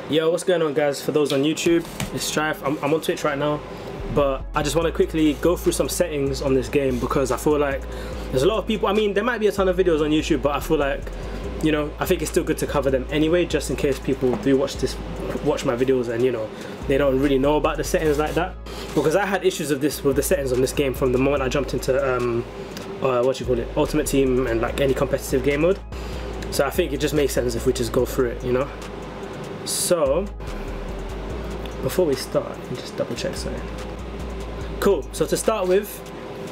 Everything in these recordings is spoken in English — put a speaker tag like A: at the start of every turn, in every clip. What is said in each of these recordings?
A: Yo, what's going on, guys? For those on YouTube, it's Strife. I'm on Twitch right now, but I just want to quickly go through some settings on this game because I feel like there's a lot of people. I mean, there might be a ton of videos on YouTube, but I feel like, you know, I think it's still good to cover them anyway, just in case people do watch my videos and, you know, they don't really know about the settings like that. Because I had issues with the settings on this game from the moment I jumped into Ultimate Team and like any competitive game mode. So I think it just makes sense if we just go through it, you know. So before we start, let me just double check something. Cool. So to start with,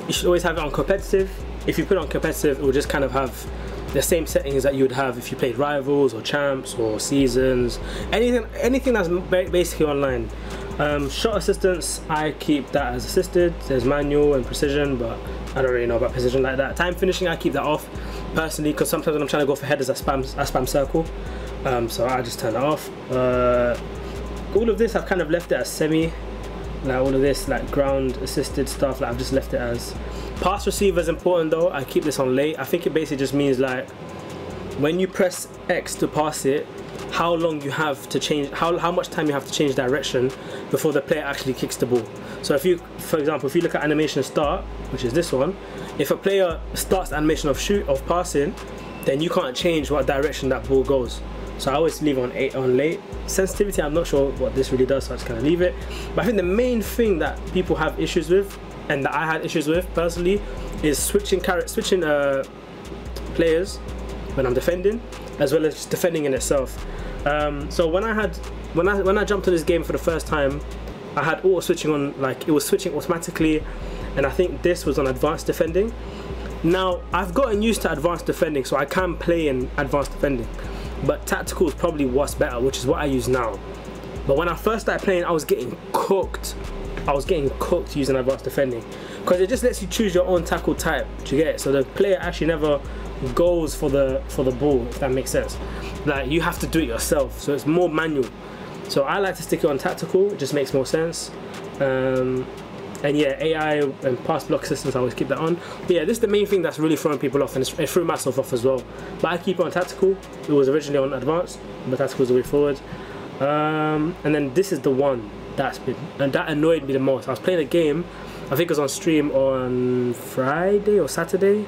A: you should always have it on competitive. If you put it on competitive, it will just kind of have the same settings that you would have if you played Rivals or Champs or Seasons, anything that's basically online. Shot assistance, I keep that as assisted. There's manual and precision, but I don't really know about precision like that. Time finishing, I keep that off personally, because sometimes when I'm trying to go for headers, I spam circle. So I just turn it off. All of this I've kind of left it as semi, like all of this like ground assisted stuff, like I've just left it as. Pass receiver is important though. I keep this on late. I think it basically just means like when you press X to pass it, how long you have to change, how much time you have to change direction before the player actually kicks the ball. So if you, for example, if you look at animation start, which is this one, if a player starts the animation of passing, then you can't change what direction that ball goes. So I always leave on late. Sensitivity, I'm not sure what this really does, so I just kind of leave it. But I think the main thing that people have issues with, and that I had issues with personally, is switching players when I'm defending, as well as just defending in itself. So when I jumped to this game for the first time, I had auto switching on, like it was switching automatically, and I think this was on advanced defending. Now I've gotten used to advanced defending, so I can play in advanced defending, but tactical is probably what's better, which is what I use now. But when I first started playing, I was getting cooked. I was getting cooked using advanced defending, because it just lets you choose your own tackle type. Do you get it? So the player actually never goes for the ball, if that makes sense. Like you have to do it yourself, so it's more manual. So I like to stick it on tactical. It just makes more sense. And yeah, AI and pass block assistance, I always keep that on. But yeah, this is the main thing that's really throwing people off, and it threw myself off as well. But I keep it on tactical. It was originally on advanced, but tactical is the way forward. And then this is the one that annoyed me the most. I was playing a game, I think it was on stream on Friday or Saturday,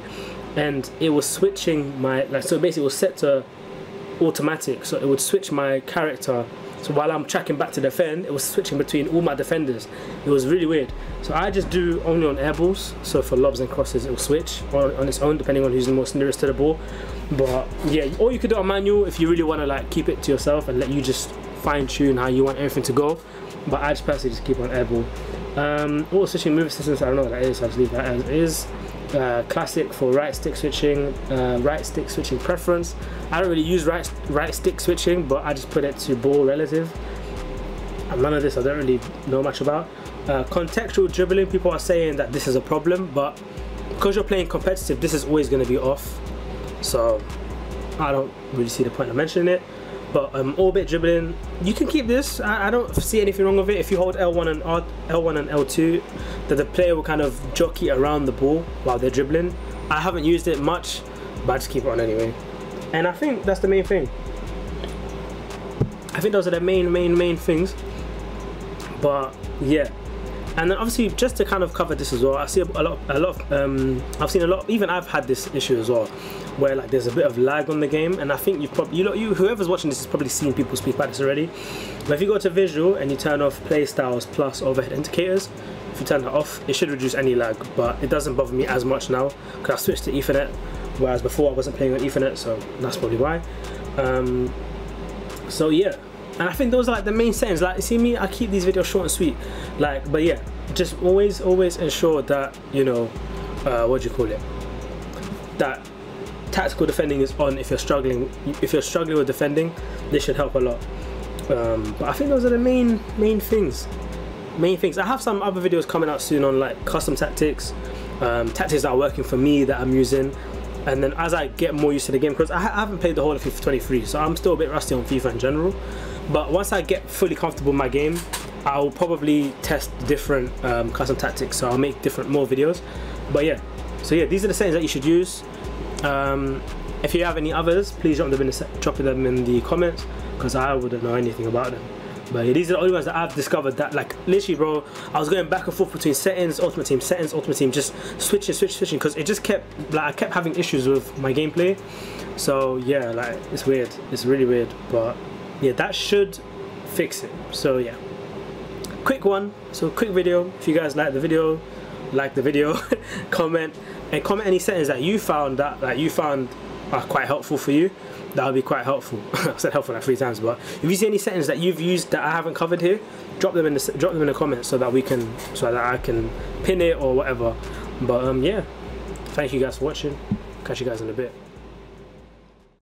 A: and it was switching my, like, so basically it was set to automatic, so it would switch my character. So while I'm tracking back to defend, it was switching between all my defenders. It was really weird. So I just do only on air balls. So for lobs and crosses, it will switch on its own, depending on who's the most nearest to the ball. But yeah, or you could do it on manual if you really want to like keep it to yourself and let you just fine tune how you want everything to go. But I just personally just keep it on air ball. Auto switching move assistance, I don't know what that is, so I'll just leave that as is. Classic for right stick switching preference. I don't really use right stick switching, but I just put it to ball relative. And none of this I don't really know much about. Contextual dribbling, people are saying that this is a problem, but because you're playing competitive, this is always going to be off, so I don't really see the point of mentioning it. But orbit dribbling, you can keep this. I don't see anything wrong with it. If you hold L1 and L2, that the player will kind of jockey around the ball while they're dribbling. I haven't used it much, but I just keep it on anyway. And I think that's the main thing. I think those are the main things. But yeah, and then obviously just to kind of cover this as well, I see a lot of I've seen a lot. Even I've had this issue as well, where like there's a bit of lag on the game, and I think you've probably, whoever's watching this has probably seen people speak about this already. But if you go to visual and you turn off play styles plus overhead indicators, if you turn that off, it should reduce any lag, but it doesn't bother me as much now because I switched to Ethernet, whereas before I wasn't playing on Ethernet, so that's probably why. So yeah, and I think those are like the main settings. Like, you see me, I keep these videos short and sweet, like, but yeah, just always ensure that, you know, what do you call it, that tactical defending is on. If you're struggling with defending, this should help a lot. But I think those are the main things. I have some other videos coming out soon on like custom tactics, tactics that are working for me that I'm using. And then as I get more used to the game, because I haven't played the whole of FIFA 23, so I'm still a bit rusty on FIFA in general. But once I get fully comfortable in my game, I'll probably test different custom tactics, so I'll make more videos. But yeah, so yeah, these are the settings that you should use. If you have any others, please drop them in the comments. because I wouldn't know anything about them. But yeah, these are the only ones that I've discovered that, like, literally, bro, I was going back and forth between settings, Ultimate Team, settings, Ultimate Team, just switching, because it just kept, like, I kept having issues with my gameplay. So yeah, like, it's weird, it's really weird, but yeah, that should fix it. So yeah, quick one, so quick video. If you guys like the video, comment any settings that you found are quite helpful for you. That would be quite helpful. I said helpful like 3 times, but if you see any settings that you've used that I haven't covered here, drop them in the comments so that I can pin it or whatever. But yeah, thank you guys for watching. Catch you guys in a bit.